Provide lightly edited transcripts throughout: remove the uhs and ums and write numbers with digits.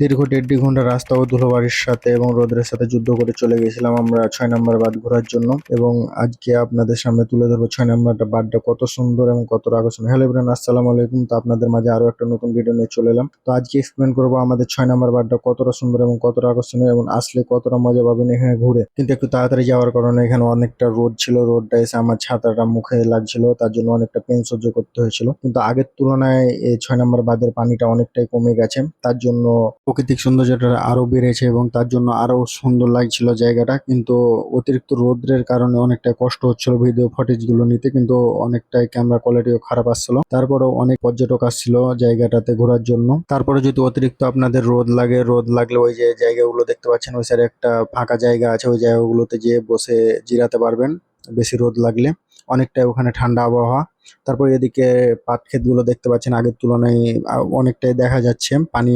দীর্ঘ ১.৫-২ ঘন্টা রাস্তা ও ধুলোবালির সাথে এবং রোদের সাথে যুদ্ধ করে চলে গেছিলাম আমরা ৬ নাম্বার বাঁধ ঘোরার জন্য। এবং আজকে আপনাদের সামনে তুলে ধরবো ৬ নাম্বার বাঁধটা কত সুন্দর এবং কতটা আকর্ষণীয়। হ্যালো এভরিওয়ান, আসসালামু আলাইকুম। তো আপনাদের মাঝে আরো একটা নতুন ভিডিও নিয়ে চলে এলাম। তো আজকে এক্সপ্লেন করবো আমাদের ৬ নাম্বার বাঁধটা কতটা সুন্দর এবং কতটা আকর্ষণীয় এবং আসলে কতটা মজা পাবেন এখানে ঘুরে। কিন্তু একটু তাড়াতাড়ি যাওয়ার কারণে এখানে অনেকটা রোদ ছিল, রোদটা এসে আমার ছাতাটা মুখে লাগছিল, তার জন্য অনেকটা পেন সহ্য করতে হয়েছিল। কিন্তু আগের তুলনায় এই ৬ নাম্বার বাঁধের পানিটা অনেকটাই কমে গেছে, তার জন্য প্রাকৃতিক সৌন্দর্যটা আরো বেড়েছে এবং তার জন্য আরো সুন্দর লাগছিল জায়গাটা। কিন্তু অতিরিক্ত রোদ্রের কারণে অনেকটা কষ্ট হচ্ছিল ভিডিও ফুটেজ গুলো নিতে, কিন্তু অনেকটাই ক্যামেরা কোয়ালিটিও খারাপ আসছিল। তারপরেও অনেক পর্যটক আসছিল জায়গাটাতে ঘোরার জন্য। তারপরে যদি অতিরিক্ত আপনাদের রোদ লাগে, রোদ লাগলে ওই যে জায়গাগুলো দেখতে পাচ্ছেন ওই সাইডে একটা ফাঁকা জায়গা আছে, ওই জায়গাগুলোতে যেয়ে বসে জিরাতে পারবেন বেশি রোদ লাগলে। অনেকটাই ওখানে ঠান্ডা আবহাওয়া। তারপর এদিকে পাট ক্ষেতগুলো দেখতে পাচ্ছেন আগের তুলনায় অনেকটাই দেখা যাচ্ছে পানি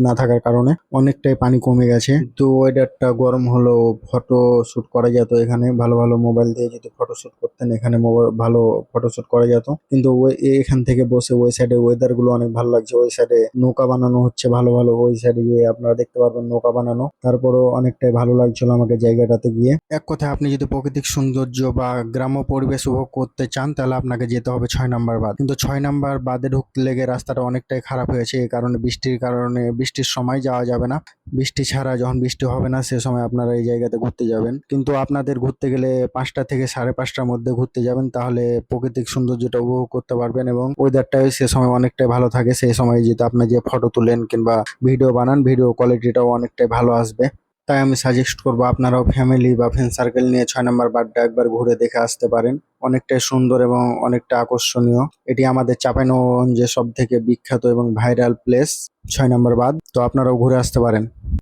না থাকার কারণে অনেকটাই পানি কমে গেছে। তো ওয়েদারটা গরম হলেও ফটো শুট করা যেত এখানে, ভালো ভালো মোবাইল দিয়ে যদি ফটো শুট করতেন এখানে ভালো ফটো শুট করা যেত। কিন্তু এখান থেকে বসে ওই সাইডে ওয়েদার গুলো অনেক ভালো লাগছে। ওই সাইডে নৌকা বানানো হচ্ছে ভালো ভালো, ওই সাইডে গিয়ে আপনারা দেখতে পারবেন নৌকা বানানো। তারপরও অনেকটাই ভালো লাগছিল আমাকে জায়গাটাতে গিয়ে। এক কথায় আপনি যদি প্রাকৃতিক সৌন্দর্য বা গ্রাম্য পরিবেশ উপভোগ করতে চান তাহলে আপনাকে যেতে হবে ৬ নাম্বার বাঁধ। কিন্তু ৬ নাম্বার বাঁধে ঢুকতে লেগে রাস্তাটা অনেকটাই খারাপ হয়েছে, এই কারণে বৃষ্টির কারণে বৃষ্টির সময় যাওয়া যাবে না। বৃষ্টি ছাড়া যখন বৃষ্টি হবে না সে সময় আপনারা এই জায়গাতে ঘুরতে যাবেন। কিন্তু আপনাদের ঘুরতে গেলে ৫টা থেকে ৫:৩০টার মধ্যে ঘুরতে যাবেন, তাহলে প্রাকৃতিক সৌন্দর্যটা উপভোগ করতে পারবেন এবং ওয়েদারটাও সে সময় অনেকটাই ভালো থাকে। সেই সময় যদি আপনি যে ফটো তুলেন কিংবা ভিডিও বানান, ভিডিও কোয়ালিটিটাও অনেকটাই ভালো আসবে। তাই আমি সাজেস্ট করবো আপনারাও ফ্যামিলি বা ফ্রেন্ড সার্কেল নিয়ে ৬ নাম্বার বাঁধটা একবার ঘুরে দেখে আসতে পারেন। অনেকটাই সুন্দর এবং অনেকটা আকর্ষণীয়। এটি আমাদের চাঁপাইনবাবগঞ্জের সব থেকে বিখ্যাত এবং ভাইরাল প্লেস ৬ নাম্বার বাঁধ। তো আপনারাও ঘুরে আসতে পারেন।